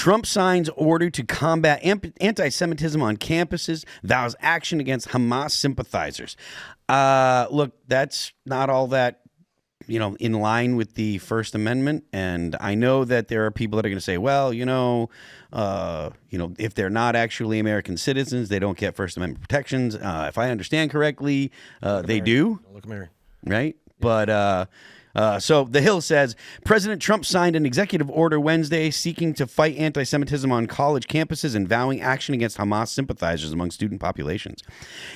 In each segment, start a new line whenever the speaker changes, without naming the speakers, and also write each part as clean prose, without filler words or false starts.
Trump signs order to combat anti-Semitism on campuses, vows action against Hamas sympathizers. Look, that's not all that, in line with the First Amendment. And I know that there are people that are going to say, well, if they're not actually American citizens, they don't get First Amendment protections. If I understand correctly, they do.
Look at Mary.
Right? But so The Hill says, President Trump signed an executive order Wednesday seeking to fight anti-Semitism on college campuses and vowing action against Hamas sympathizers among student populations.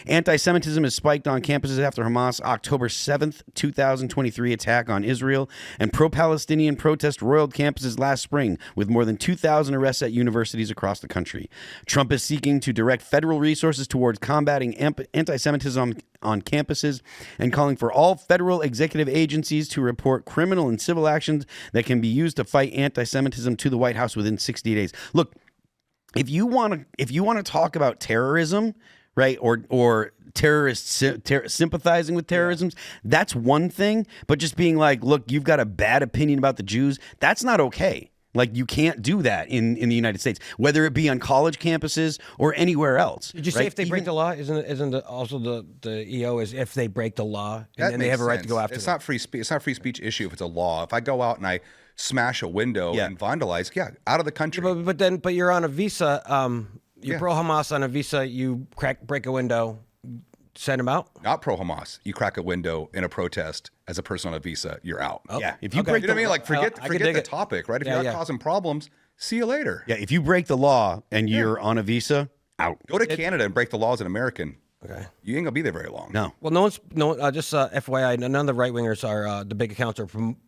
Anti-Semitism has spiked on campuses after Hamas' October 7th, 2023 attack on Israel, and pro-Palestinian protests roiled campuses last spring, with more than 2,000 arrests at universities across the country. Trump is seeking to direct federal resources towards combating anti-Semitism on campuses and calling for all federal executive agencies to report criminal and civil actions that can be used to fight anti-Semitism to the White House within 60 days. Look, if you want to talk about terrorism, right, or terrorists sympathizing with terrorism, that's one thing. But just being like, look, you've got a bad opinion about the Jews, that's not okay. Like, you can't do that in the United States, whether it be on college campuses or anywhere else.
Did you say if they break the law? Isn't also the EO is if they break the law and then they have a right to go after
It's
them?
not free speech. It's not a free speech issue if it's a law. If I go out and I smash a window and vandalize, out of the country.
But you're on a visa. You're pro Hamas on a visa. You break a window. Send them out?
Not pro-Hamas. You crack a window in a protest as a person on a visa, you're out.
Oh.
Yeah, if you
break, you know what I mean? Like, forget the
it.
topic, right? If you're not causing problems, see you later.
Yeah, if you break the law and you're on a visa, out.
Go to Canada and break the law as an American.
Okay.
You ain't gonna be there very long.
No.
Well, just FYI, none of the right wingers are the big accounts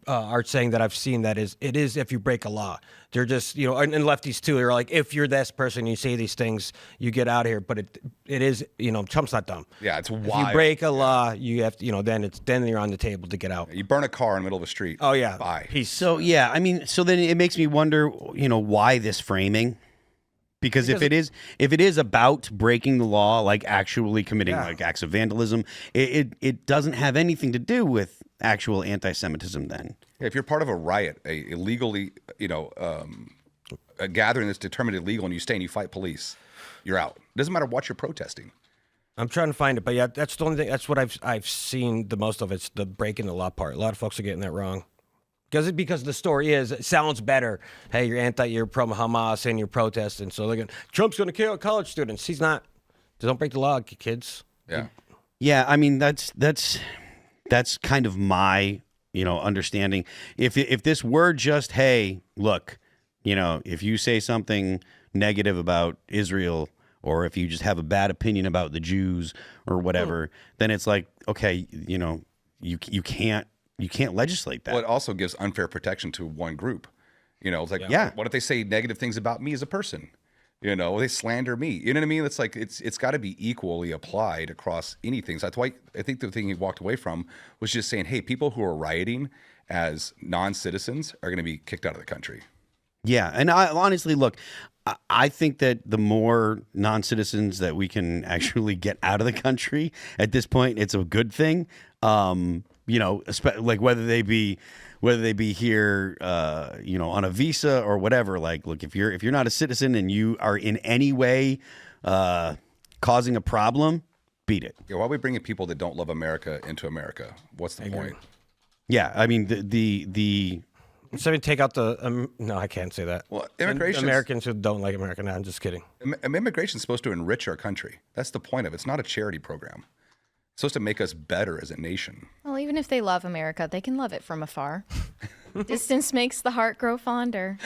are saying that I've seen that it is if you break a law. They're just and lefties too. They're like, if you're this person, you say these things, you get out of here. But it is Trump's not dumb.
Yeah, it's wild.
If you break a law, you have to then you're on the table to get out.
You burn a car in the middle of a street.
Oh yeah.
Bye.
Peace.
So so then it makes me wonder, why this framing? Because if it is about breaking the law, like actually committing like acts of vandalism, it doesn't have anything to do with actual anti-Semitism then.
Yeah, if you're part of a riot, a illegally, a gathering that's determined illegal, and you stay and you fight police, you're out. It doesn't matter what you're protesting.
I'm trying to find it, but yeah, that's the only thing. That's what I've seen the most of. It's the breaking the law part. A lot of folks are getting that wrong. Because the story is, it sounds better. Hey, you're pro Hamas and you're protesting. So they're Trump's going to kill college students. He's not. Don't break the law, kids.
Yeah.
Yeah, I mean that's kind of my understanding. If this were just, hey, look, if you say something negative about Israel, or if you just have a bad opinion about the Jews or whatever, then it's like, okay, you can't legislate that.
Well, it also gives unfair protection to one group. It's like, what if they say negative things about me as a person? They slander me. You know what I mean? It's like it's got to be equally applied across anything. So that's why I think the thing he walked away from was just saying, hey, people who are rioting as non-citizens are going to be kicked out of the country.
Yeah, and honestly, look, I think that the more non-citizens that we can actually get out of the country at this point, it's a good thing. Like whether they be here, on a visa or whatever. Like, look, if you're not a citizen and you are in any way causing a problem, beat it.
Yeah, why are we bringing people that don't love America into America? What's the point?
Yeah, I mean the.
So take out the no, I can't say that.
Well, immigration.
Americans who don't like America. No, I'm just kidding.
Immigration is supposed to enrich our country. That's the point of it. It's not a charity program. It's supposed to make us better as a nation.
Well, even if they love America, they can love it from afar. Distance makes the heart grow fonder.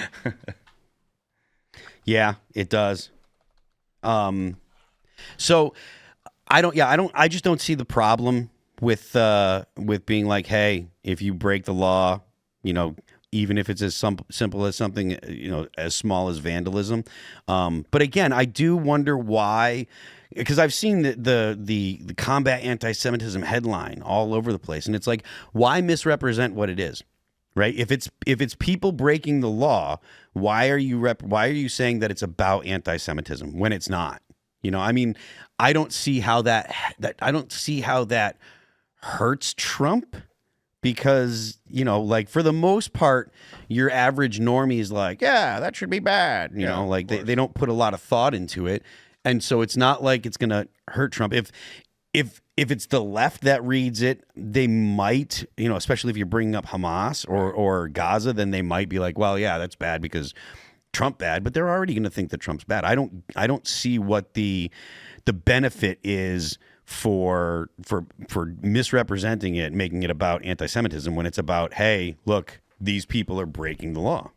Yeah, it does. So I just don't see the problem with being like, hey, if you break the law, even if it's as simple as something, as small as vandalism. But again, I do wonder why, because I've seen the combat anti-Semitism headline all over the place, and it's like, why misrepresent what it is, right? If it's people breaking the law, why are you saying that it's about anti-Semitism when it's not? I mean, I don't see how that hurts Trump. because, like for the most part, your average normie is like, yeah, that should be bad. You know, like they don't put a lot of thought into it. And so it's not like it's going to hurt Trump. If it's the left that reads it, they might, especially if you're bringing up Hamas or Gaza, then they might be like, well, yeah, that's bad because Trump bad, but they're already going to think that Trump's bad. I don't see what the benefit is for misrepresenting it, making it about anti-Semitism when it's about, hey, look, these people are breaking the law.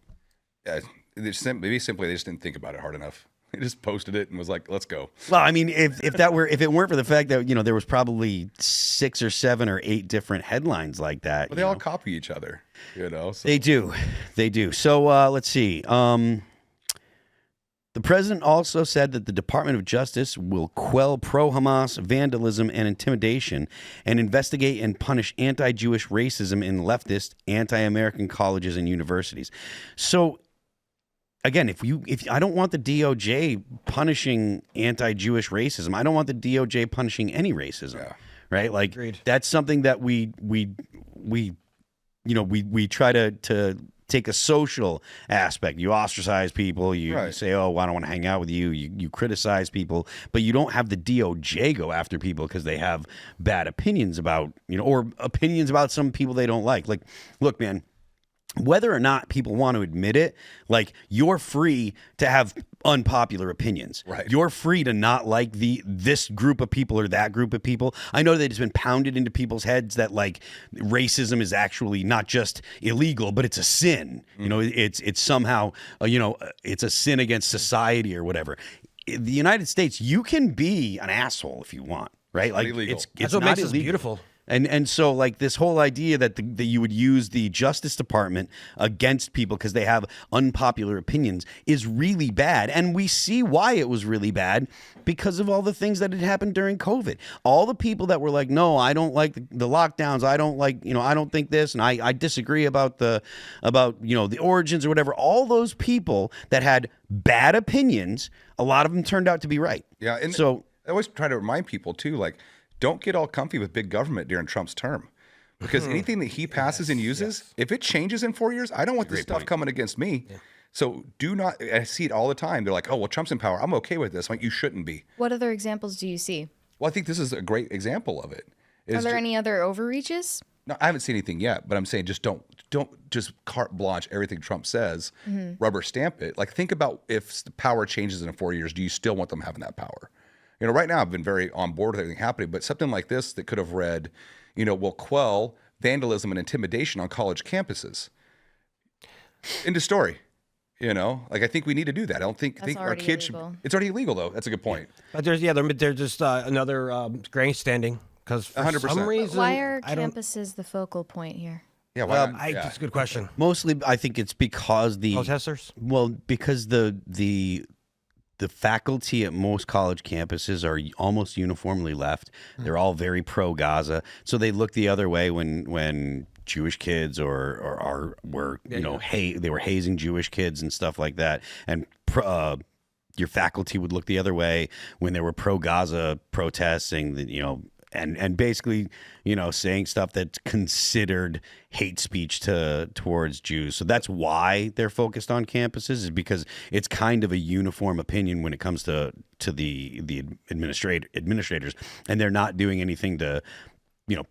Yeah, maybe simply they just didn't think about it hard enough. They just posted it and was like, let's go.
Well, I mean, if it weren't for the fact that, there was probably 6 or 7 or 8 different headlines like that.
But they all copy each other, So.
They do. So let's see. The president also said that the Department of Justice will quell pro-Hamas vandalism and intimidation and investigate and punish anti-Jewish racism in leftist, anti-American colleges and universities. So, again, if I don't want the DOJ punishing anti-Jewish racism, I don't want the DOJ punishing any racism, right? Like
Agreed.
That's something that we try to take a social aspect. You ostracize people. You say, "Oh, I don't want to hang out with you." You criticize people, but you don't have the DOJ go after people because they have bad opinions about or opinions about some people they don't like. Like, look, man. Whether or not people want to admit it, like you're free to have unpopular opinions.
Right.
You're free to not like this group of people or that group of people. I know that it's been pounded into people's heads that like racism is actually not just illegal, but it's a sin. It's somehow it's a sin against society or whatever. In the United States, you can be an asshole if you want, right? Like it's
that's what
not
makes us
illegal.
beautiful.
And so like this whole idea that you would use the Justice Department against people because they have unpopular opinions is really bad. And we see why it was really bad because of all the things that had happened during COVID. All the people that were like, no, I don't like the lockdowns. I don't like, I don't think this. And I disagree about the origins or whatever. All those people that had bad opinions, a lot of them turned out to be right.
Yeah. And
so
I always try to remind people too, like, don't get all comfy with big government during Trump's term. Because anything that he passes and uses, if it changes in 4 years, I don't want this stuff coming against me. Yeah. So do not, I see it all the time. They're like, oh, well, Trump's in power. I'm okay with this. I'm like, you shouldn't be.
What other examples do you see?
Well, I think this is a great example of it.
Are there any other overreaches?
No, I haven't seen anything yet, but I'm saying just don't just carte blanche everything Trump says, rubber stamp it. Like think about if the power changes in 4 years, do you still want them having that power? Right now I've been very on board with everything happening, but something like this that could have read, will quell vandalism and intimidation on college campuses. End of story. Like I think we need to do that. I don't think our kids should. It's already illegal though. That's a good point.
But there's just another grandstanding because for
100%.
some reason
why are campuses the focal point here?
Yeah,
that's a good question.
Mostly, I think it's because
protesters.
Well, because the faculty at most college campuses are almost uniformly left. They're all very pro-Gaza, so they look the other way when Jewish kids were they were hazing Jewish kids and stuff like that, and your faculty would look the other way when there were pro-Gaza protests, saying that and basically, saying stuff that's considered hate speech towards Jews. So that's why they're focused on campuses, is because it's kind of a uniform opinion when it comes to the administrators, and they're not doing anything to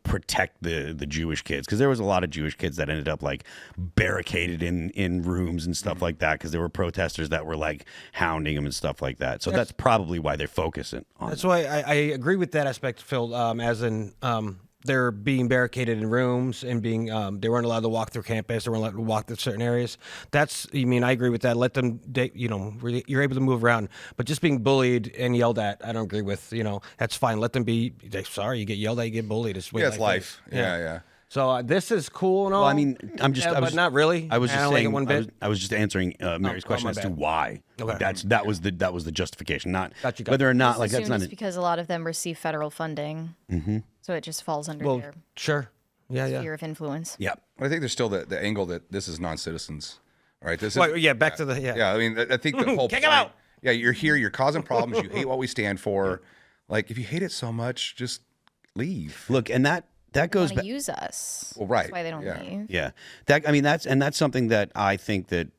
protect the Jewish kids, because there was a lot of Jewish kids that ended up like barricaded in rooms and stuff like that because there were protesters that were like hounding them and stuff like that. So that's probably why they're focusing on.
That's why I agree with that aspect, Phil. As in they're being barricaded in rooms and being they weren't allowed to walk through campus. They weren't allowed to walk through certain areas. I agree with that. Let them, you're able to move around. But just being bullied and yelled at, I don't agree with. That's fine. Let them be. Sorry, you get yelled at, you get bullied. It's
life. Yeah.
So this is cool and all.
Well, I mean, but
not really.
I was just saying.
One bit.
I was just answering Mary's question as to why.
Okay.
That was the justification, not
Gotcha.
whether or not
Just
like that's
assume
not
it's because a lot of them receive federal funding, so it just falls under their
sure. Yeah.
sphere of influence.
Yeah.
I think there's still the angle that this is non-citizens, right? This is
back to the
Yeah, I mean, I think the whole
kick 'em out.
Yeah, you're here. You're causing problems. You hate what we stand for. Like, if you hate it so much, just leave.
Look, and That goes
back. Use us.
Well, right.
That's why they don't leave.
Yeah. That's something that I think that,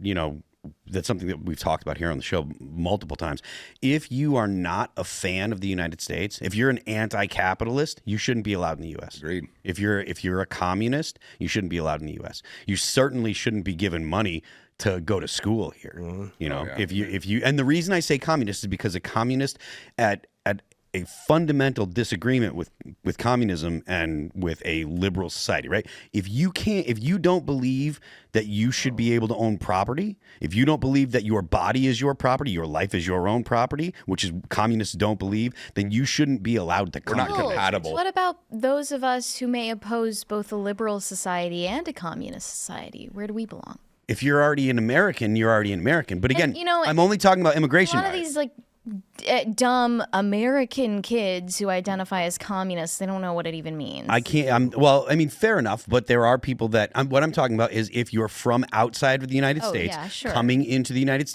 that's something that we've talked about here on the show multiple times. If you are not a fan of the United States, if you're an anti-capitalist, you shouldn't be allowed in the U.S.
Agreed.
If you're a communist, you shouldn't be allowed in the U.S. You certainly shouldn't be given money to go to school here. If you and the reason I say communist is because a communist at a fundamental disagreement with communism and with a liberal society, right? If you don't believe that you should be able to own property, if you don't believe that your body is your property, your life is your own property, which is communists don't believe, then you shouldn't be allowed to come.
We're not compatible.
What about those of us who may oppose both a liberal society and a communist society? Where do we belong?
If you're already an American, you're already an American. But again, I'm only talking about immigration.
A lot of these dumb American kids who identify as communists, they don't know what it even means.
Fair enough, but there are people that what I'm talking about is if you're from outside of the United States, coming into the United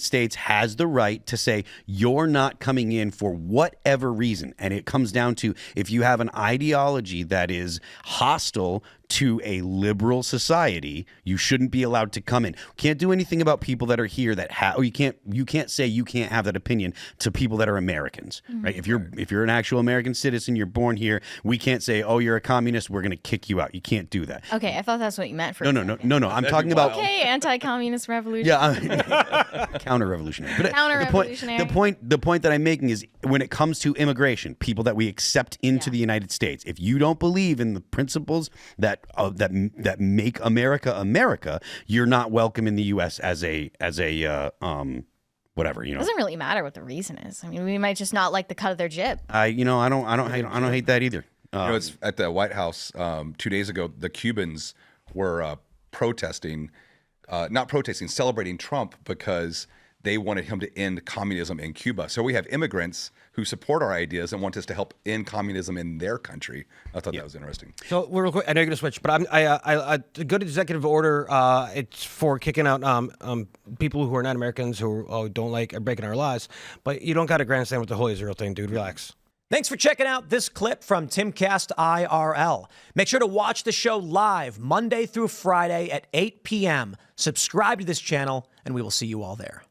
States has the right to say you're not coming in for whatever reason. And it comes down to if you have an ideology that is hostile to a liberal society, you shouldn't be allowed to come in. Can't do anything about people that are here that you can't say you can't have that opinion to people that are Americans, right? If you're an actual American citizen, you're born here, we can't say, oh, you're a communist, we're going to kick you out. You can't do that.
Okay, I thought that's what you meant for
No. I'm talking about
anti-communist revolution.
Yeah, counter-revolutionary. But
counter-revolutionary.
The point that I'm making is when it comes to immigration, people that we accept into the United States, if you don't believe in the principles that make America America, you're not welcome in the U.S. as a whatever.
It doesn't really matter what the reason is. I mean, we might just not like the cut of their jib.
I don't hate that either.
It's at the White House 2 days ago. The Cubans were celebrating Trump because they wanted him to end communism in Cuba. So we have immigrants who support our ideas and want us to help end communism in their country. I thought that was interesting.
So real quick, I know you're gonna switch, but a good executive order. It's for kicking out people who are not Americans who don't like breaking our laws. But you don't got to grandstand with the Holy Israel thing, dude. Relax.
Thanks for checking out this clip from Timcast IRL. Make sure to watch the show live Monday through Friday at 8 p.m. Subscribe to this channel, and we will see you all there.